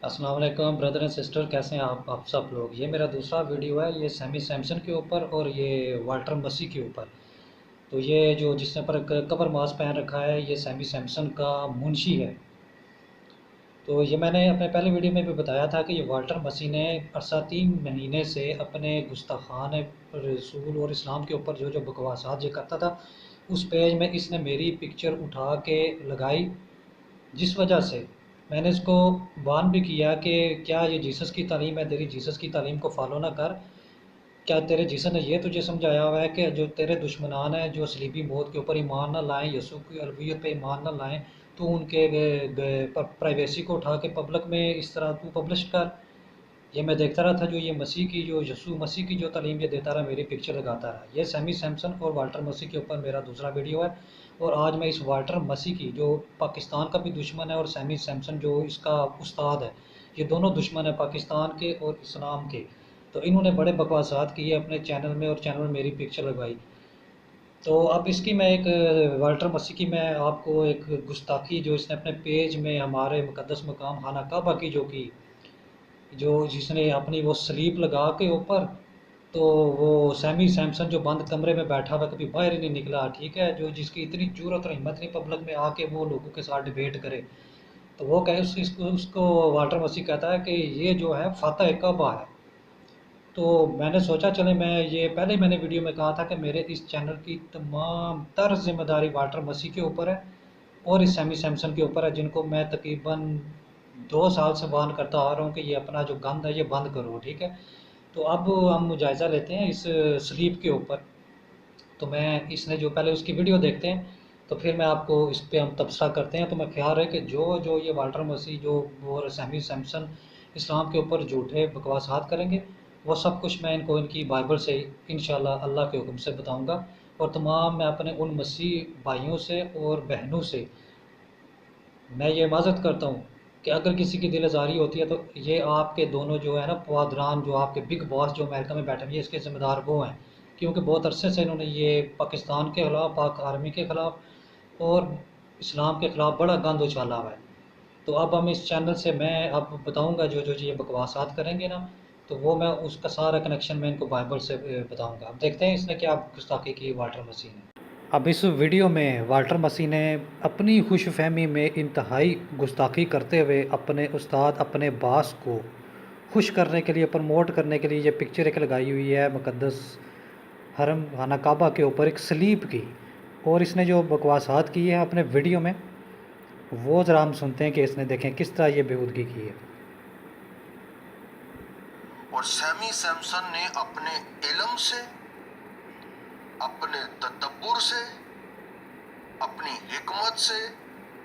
السلام علیکم brother and sister, کیسے ہیں آپ سب لوگ؟ یہ میرا دوسرا ویڈیو ہے، یہ سیمی سیمسن کے اوپر اور یہ والٹر مسیح کے اوپر۔ تو یہ جو جس نے پر کور ماسک پہن رکھا ہے یہ سیمی سیمسن کا منشی ہے۔ تو یہ میں نے اپنے پہلے ویڈیو میں بھی بتایا تھا کہ یہ والٹر مسیح نے عرصہ 3 مہینے سے اپنے گستاخان رسول اور اسلام کے اوپر جو بکواسات یہ کرتا تھا، اس پیج میں اس نے میری پکچر اٹھا کے لگائی، جس وجہ سے میں نے اس کو وارن بھی کیا کہ کیا یہ جیسس کی تعلیم ہے، تیری جیسس کی تعلیم کو فالو نہ کر۔ کیا تیرے جیسس نے یہ تجھے سمجھایا ہوا ہے کہ جو تیرے دشمنان ہیں جو صلیبی موت کے اوپر ایمان نہ لائیں، یسوع کی الوہیت پہ ایمان نہ لائیں، تو ان کے پرائیویسی کو اٹھا کے پبلک میں اس طرح تو پبلش کر۔ یہ میں دیکھتا رہا تھا جو یہ مسیح کی جو یسوع مسیح کی جو تعلیم یہ دیتا رہا، میری پکچر لگاتا رہا۔ یہ سیمی سیمسن اور والٹر مسیح کے اوپر میرا دوسرا ویڈیو ہے، اور آج میں اس والٹر مسیح کی جو پاکستان کا بھی دشمن ہے اور سیمی سیمسن جو اس کا استاد ہے، یہ دونوں دشمن ہیں پاکستان کے اور اسلام کے۔ تو انہوں نے بڑے بکواسات کیے اپنے چینل میں، اور چینل میں میری پکچر لگوائی۔ تو اب اس کی میں ایک والٹر مسیح کی میں آپ کو ایک گستاخی جو اس نے اپنے پیج میں ہمارے مقدس مقام خانہ کعبہ کی جو جس نے اپنی وہ سلیپ لگا کے اوپر، تو وہ سیمی سیمسن جو بند کمرے میں بیٹھا ہوا کبھی باہر ہی نہیں نکلا، ٹھیک ہے، جو جس کی اتنی جرأت اور ہمت نہیں پبلک میں آ کے وہ لوگوں کے ساتھ ڈیبیٹ کرے، تو وہ کہ اس کو والٹر مسیح کہتا ہے کہ یہ جو ہے فاتح کعبہ ہے۔ تو میں نے سوچا چلے میں یہ پہلے ہی میں نے ویڈیو میں کہا تھا کہ میرے اس چینل کی تمام تر ذمہ داری والٹر مسیح کے اوپر ہے اور اس سیمی سیمسن کے اوپر ہے، جن کو میں تقریباً 2 سال سے وارن کرتا آ رہا ہوں کہ یہ اپنا جو گند ہے یہ بند کرو، ٹھیک ہے۔ تو اب ہم جائزہ لیتے ہیں اس سلیپ کے اوپر۔ تو میں اس نے جو پہلے اس کی ویڈیو دیکھتے ہیں تو پھر میں آپ کو اس پہ ہم تبصرہ کرتے ہیں۔ تو میں خیال ہے کہ جو یہ والٹر مسیح جو اور سیمی سیمسن اسلام کے اوپر جھوٹے بکواسات کریں گے، وہ سب کچھ میں ان کو ان کی بائبل سے انشاءاللہ اللہ کے حکم سے بتاؤں گا، اور تمام میں اپنے ان مسیح بھائیوں سے اور بہنوں سے میں یہ معذرت کرتا ہوں کہ اگر کسی کی دل آزاری ہوتی ہے تو یہ آپ کے دونوں جو ہے نا پوادران، جو آپ کے بگ باس جو امریکہ میں بیٹھے ہوئے ہیں، اس کے ذمہ دار وہ ہیں، کیونکہ بہت عرصے سے انہوں نے یہ پاکستان کے خلاف، پاک آرمی کے خلاف اور اسلام کے خلاف بڑا گند اچھالا ہوا ہے۔ تو اب ہم اس چینل سے میں اب بتاؤں گا جو یہ بکواسات کریں گے نا، تو وہ میں اس کا سارا کنیکشن میں ان کو بائبل سے بتاؤں گا۔ اب دیکھتے ہیں اس نے کیا گستاخی کی والٹر مسیح نے۔ اب اس ویڈیو میں والٹر مسیح نے اپنی خوش فہمی میں انتہائی گستاخی کرتے ہوئے اپنے استاد، اپنے باس کو خوش کرنے کے لیے، پروموٹ کرنے کے لیے یہ پکچر ایک لگائی ہوئی ہے مقدس حرم خانہ کعبہ کے اوپر ایک سلیپ کی، اور اس نے جو بکواسات کی ہے اپنے ویڈیو میں، وہ ذرا ہم سنتے ہیں کہ اس نے دیکھیں کس طرح یہ بےہودگی کی ہے۔ اور سیمی سیمسن نے اپنے علم سے، اپنے تدبر سے، اپنی حکمت سے،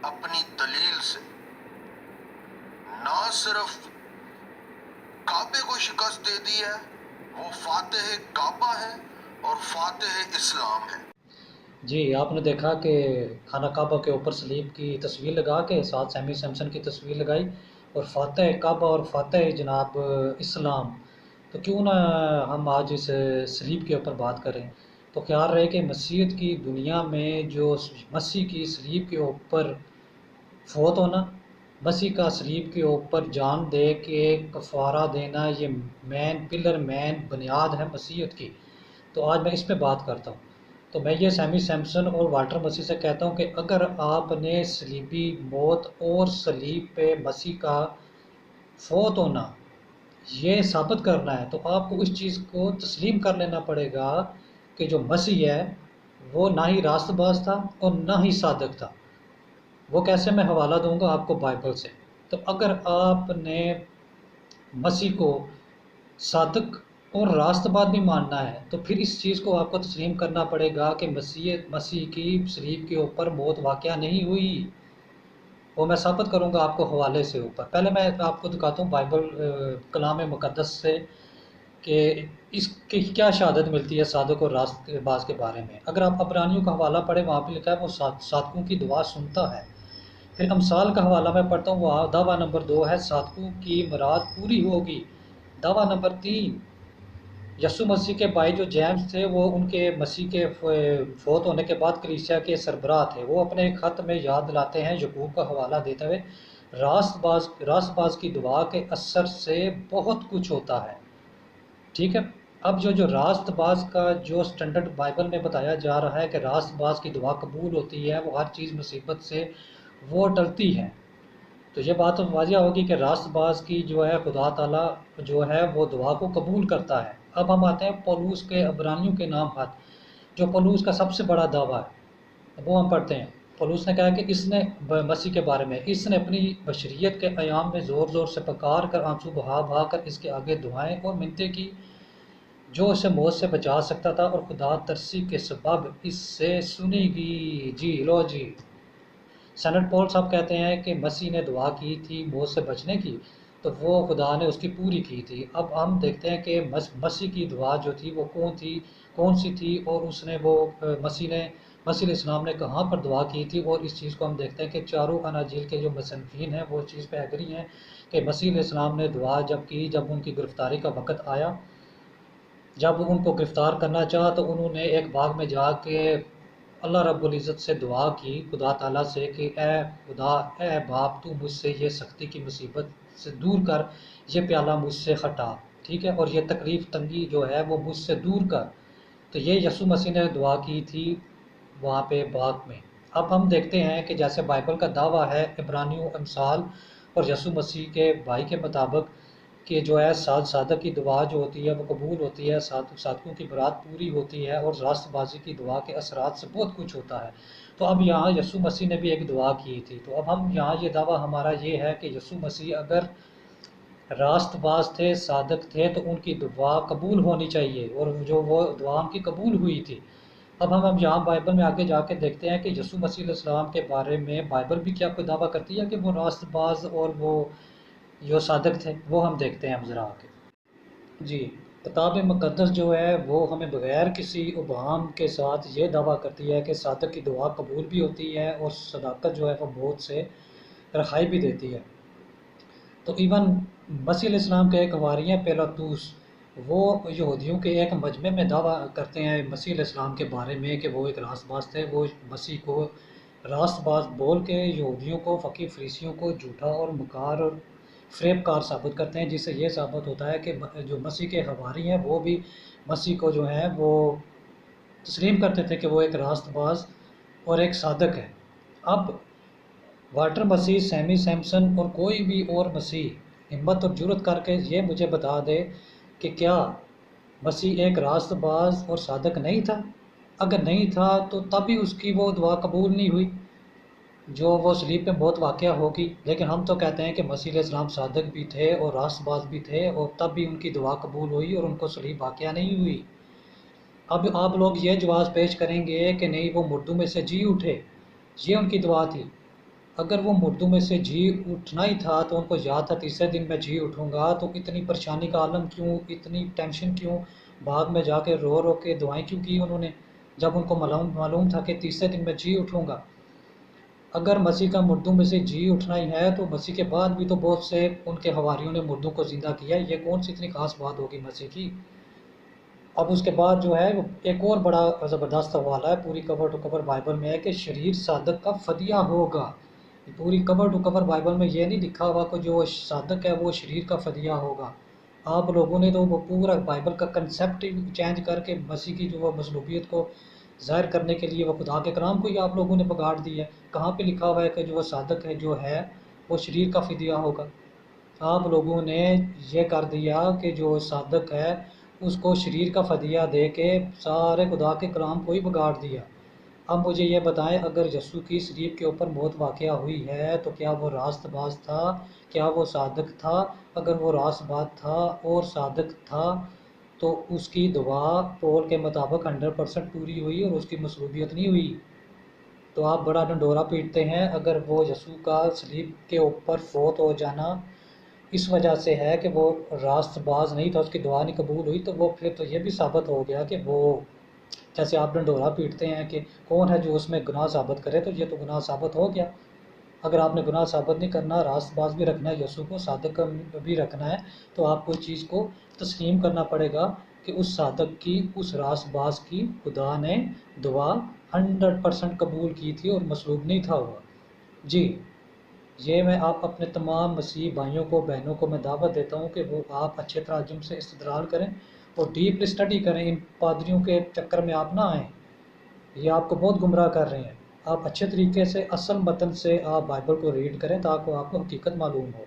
اپنی دلیل سے نہ صرف کعبے کو شکست دے دی ہے، وہ فاتح کعبہ ہے اور فاتح اسلام ہے۔ جی، آپ نے دیکھا کہ خانہ کعبہ کے اوپر سلیب کی تصویر لگا کے ساتھ سیمی سیمسن کی تصویر لگائی، اور فاتح کعبہ اور فاتح جناب اسلام۔ تو کیوں نہ ہم آج اس سلیب کے اوپر بات کریں؟ تو خیال رہے کہ مسیحیت کی دنیا میں جو مسیح کی سلیب کے اوپر فوت ہونا، مسیح کا سلیب کے اوپر جان دے کے کفارہ دینا، یہ مین پلر، مین بنیاد ہے مسیحیت کی۔ تو آج میں اس پہ بات کرتا ہوں۔ تو میں یہ سیمی سیمسن اور والٹر مسیح سے کہتا ہوں کہ اگر آپ نے صلیبی موت اور صلیب پہ مسیح کا فوت ہونا یہ ثابت کرنا ہے، تو آپ کو اس چیز کو تسلیم کر لینا پڑے گا کہ جو مسیح ہے وہ نہ ہی راست باز تھا اور نہ ہی صادق تھا۔ وہ کیسے؟ میں حوالہ دوں گا آپ کو بائبل سے۔ تو اگر آپ نے مسیح کو صادق اور راست بات بھی ماننا ہے تو پھر اس چیز کو آپ کو تسلیم کرنا پڑے گا کہ مسیح کی صلیب کے اوپر موت واقعہ نہیں ہوئی۔ وہ میں ثابت کروں گا آپ کو حوالے سے اوپر۔ پہلے میں آپ کو دکھاتا ہوں بائبل کلام مقدس سے کہ اس کی کیا شہادت ملتی ہے صادق اور راست باز کے بارے میں۔ اگر آپ عبرانیوں کا حوالہ پڑھیں، وہاں پہ لکھا ہے وہ صادقوں کی دعا سنتا ہے۔ پھر امثال کا حوالہ میں پڑھتا ہوں، وہاں دعویٰ نمبر 2 ہے صادقوں کی مراد پوری ہوگی۔ دعویٰ نمبر 3، یسوع مسیح کے بھائی جو جیمز تھے، وہ ان کے مسیح کے فوت ہونے کے بعد کلیسیا کے سربراہ تھے۔ وہ اپنے ایک خط میں یاد دلاتے ہیں، یعقوب کا حوالہ دیتے ہوئے، راست باز کی دعا کے اثر سے بہت کچھ ہوتا ہے، ٹھیک ہے۔ اب جو راست باز کا جو سٹینڈرڈ بائبل میں بتایا جا رہا ہے کہ راست باز کی دعا قبول ہوتی ہے، وہ ہر چیز مصیبت سے وہ ٹلتی ہے، تو یہ بات تو واضح ہوگی کہ راست باز کی جو ہے خدا تعالیٰ جو ہے وہ دعا کو قبول کرتا ہے۔ اب ہم آتے ہیں پولوس کے عبرانیوں کے نام خط، جو پولوس کا سب سے بڑا دعویٰ ہے، وہ ہم پڑھتے ہیں۔ پولوس نے کہا کہ اس نے مسیح کے بارے میں، اس نے اپنی بشریت کے ایام میں زور زور سے پکار کر، آنسو بہا بہا کر اس کے آگے دعائیں اور منتیں کی، جو اسے موت سے بچا سکتا تھا، اور خدا ترسی کے سبب اس سے سنی گی۔ جی لو جی، سینٹ پول صاحب کہتے ہیں کہ مسیح نے دعا کی تھی موت سے بچنے کی، تو وہ خدا نے اس کی پوری کی تھی۔ اب ہم دیکھتے ہیں کہ مسیح کی دعا جو تھی وہ کون سی تھی، اور اس نے وہ مسیح علیہ السلام نے کہاں پر دعا کی تھی، اور اس چیز کو ہم دیکھتے ہیں کہ چاروں اناجیل کے جو مصنفین ہیں وہ اس چیز پہ ایگری ہیں کہ مسیح علیہ السلام نے دعا جب کی، جب ان کی گرفتاری کا وقت آیا، جب ان کو گرفتار کرنا چاہا، تو انہوں نے ایک باغ میں جا کے اللہ رب العزت سے دعا کی، خدا تعالیٰ سے، کہ اے خدا، اے باپ، تو مجھ سے یہ سختی کی مصیبت سے دور کر، یہ پیالہ مجھ سے ہٹا، ٹھیک ہے، اور یہ تکلیف تنگی جو ہے وہ مجھ سے دور کر۔ تو یہ یسوع مسیح نے دعا کی تھی وہاں پہ باغ میں۔ اب ہم دیکھتے ہیں کہ جیسے بائبل کا دعویٰ ہے عبرانیوں، امثال اور یسوع مسیح کے بھائی کے مطابق کہ جو ہے صادق کی دعا جو ہوتی ہے وہ قبول ہوتی ہے، صادقوں کی برات پوری ہوتی ہے، اور راست بازی کی دعا کے اثرات سے بہت کچھ ہوتا ہے۔ تو اب یہاں یسوع مسیح نے بھی ایک دعا کی تھی، تو اب ہم یہاں یہ دعویٰ ہمارا یہ ہے کہ یسوع مسیح اگر راست باز تھے، صادق تھے، تو ان کی دعا قبول ہونی چاہیے، اور جو وہ دعا ان کی قبول ہوئی تھی۔ اب ہم یہاں بائبل میں آگے جا کے دیکھتے ہیں کہ یسوع مسیح علیہ السلام کے بارے میں بائبل بھی کیا کوئی دعویٰ کرتی ہے کہ وہ راست باز اور وہ جو صادق تھے، وہ ہم دیکھتے ہیں اب ذرا آگے۔ جی، کتاب مقدس جو ہے وہ ہمیں بغیر کسی ابہام کے ساتھ یہ دعویٰ کرتی ہے کہ صادق کی دعا قبول بھی ہوتی ہے، اور صداقت جو ہے وہ موت سے رہائی بھی دیتی ہے۔ تو ایون مسیح علیہ السلام کے ایک حواری ہیں پیلاطوس، وہ یہودیوں کے ایک مجمع میں دعویٰ کرتے ہیں مسیح علیہ السلام کے بارے میں کہ وہ ایک راست باز تھے۔ وہ مسیح کو راست باز بول کے یہودیوں کو، فقیہ فریسیوں کو جھوٹا اور مکار اور فریب کار ثابت کرتے ہیں، جس سے یہ ثابت ہوتا ہے کہ جو مسیح کے حواری ہیں وہ بھی مسیح کو جو ہے وہ تسلیم کرتے تھے کہ وہ ایک راست باز اور ایک صادق ہے۔ اب والٹر مسیح، سیمی سیمسن اور کوئی بھی اور مسیح ہمت اور جرت کر کے یہ مجھے بتا دے کہ کیا مسیح ایک راست باز اور صادق نہیں تھا؟ اگر نہیں تھا تو تب بھی اس کی وہ دعا قبول نہیں ہوئی جو وہ صلیب پہ موت واقعہ ہوگی۔ لیکن ہم تو کہتے ہیں کہ مسیح علیہ السلام صادق بھی تھے اور راست باز بھی تھے، اور تب بھی ان کی دعا قبول ہوئی اور ان کو صلیب واقعہ نہیں ہوئی۔ اب آپ لوگ یہ جواز پیش کریں گے کہ نہیں، وہ مردوں میں سے جی اٹھے، یہ ان کی دعا تھی۔ اگر وہ مردوں میں سے جی اٹھنا ہی تھا تو ان کو یاد تھا تیسرے دن میں جی اٹھوں گا، تو اتنی پریشانی کا عالم کیوں، اتنی ٹینشن کیوں، باغ میں جا کے رو رو کے دعائیں کیوں کی انہوں نے، جب ان کو معلوم تھا کہ تیسرے دن میں جی اٹھوں گا؟ اگر مسیح کا مردوں میں سے جی اٹھنا ہی ہے تو مسیح کے بعد بھی تو بہت سے ان کے حواریوں نے مردوں کو زندہ کیا، یہ کون سی اتنی خاص بات ہوگی مسیح کی؟ اب اس کے بعد جو ہے ایک اور بڑا زبردست حوالہ ہے پوری کور ٹو کور بائبل میں ہے کہ شریر صادق کا فدیہ ہوگا۔ پوری کور ٹو کور بائبل میں یہ نہیں لکھا ہوا کہ جو صادق ہے وہ شریر کا فدیہ ہوگا۔ آپ لوگوں نے تو وہ پورا بائبل کا کنسیپٹ چینج کر کے مسیح کی جو وہ مصلوبیت کو ظاہر کرنے کے لیے وہ خدا کے کلام کو ہی آپ لوگوں نے بگاڑ دی ہے۔ کہاں پہ لکھا ہوا ہے کہ جو وہ صادق ہے جو ہے وہ شریر کا فدیہ ہوگا؟ آپ لوگوں نے یہ کر دیا کہ جو صادق ہے اس کو شریر کا فدیہ دے کے سارے خدا کے کلام کو ہی بگاڑ دیا۔ اب مجھے یہ بتائیں، اگر یسوع کی صلیب کے اوپر موت واقعہ ہوئی ہے تو کیا وہ راست باز تھا؟ کیا وہ صادق تھا؟ اگر وہ راست باز تھا اور صادق تھا تو اس کی دعا پول کے مطابق 100% پوری ہوئی اور اس کی مصلوبیت نہیں ہوئی۔ تو آپ بڑا ڈنڈورا پیٹتے ہیں اگر وہ یسوع کا صلیب کے اوپر فوت ہو جانا اس وجہ سے ہے کہ وہ راست باز نہیں تھا، اس کی دعا نہیں قبول ہوئی، تو وہ پھر تو یہ بھی ثابت ہو گیا کہ وہ، جیسے آپ ڈنڈورا پیٹتے ہیں کہ کون ہے جو اس میں گناہ ثابت کرے، تو یہ تو گناہ ثابت ہو گیا۔ اگر آپ نے گناہ ثابت نہیں کرنا، راست باز بھی رکھنا ہے، یسوع کو صادق بھی رکھنا ہے، تو آپ کو اس چیز کو تسلیم کرنا پڑے گا کہ اس صادق کی، اس راست باز کی خدا نے دعا 100% قبول کی تھی اور مصلوب نہیں تھا ہوا۔ جی یہ میں آپ اپنے تمام مسیحی بھائیوں کو بہنوں کو میں دعوت دیتا ہوں کہ وہ آپ اچھے تراجم سے استدلال کریں اور ڈیپ اسٹڈی کریں، ان پادریوں کے چکر میں آپ نہ آئیں، یہ آپ کو بہت گمراہ کر رہے ہیں۔ آپ اچھے طریقے سے اصل متن سے آپ بائبل کو ریڈ کریں تاکہ آپ کو حقیقت معلوم ہو۔